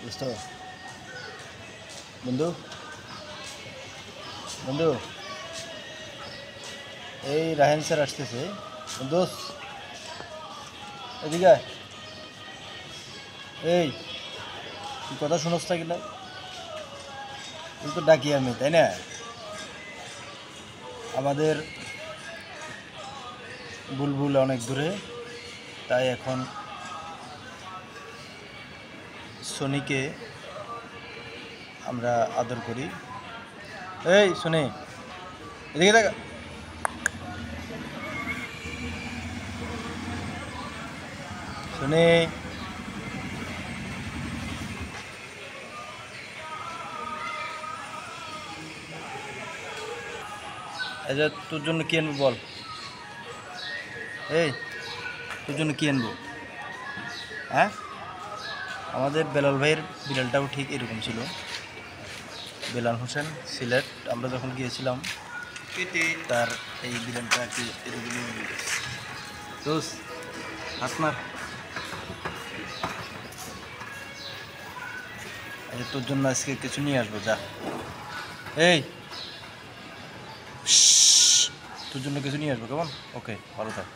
বুঝতো বন্ধু বন্ধু এই রাহেন স্যার আসতেছে দোস্ত এদিকে আয়। এই তুই কথা শুনস না গেলে তুই তো ডাকি আমি তাই না আমাদের বুলবুল অনেক দূরে তাই এখন সোনিকে আমরা আদর করি। এই সোনি এদিকে দেখ সোনি এই যে তোর জন্য কি আনবো বল। এই তোর জন্য কি আনবো হ্যাঁ আমাদের বেলাল ভাইয়ের বিড়ালটাও ঠিক এরকম ছিল। বেলাল হোসেন সিলেট আমরা যখন গিয়েছিলাম তার এই বিড়ালটা আর কি এরকমই দোস্ত আপনার তোর জন্য আজকে কিছু নিয়ে আসবো যা। এই তোর জন্য কিছু নিয়ে আসবো কেমন ওকে ভালো থাক।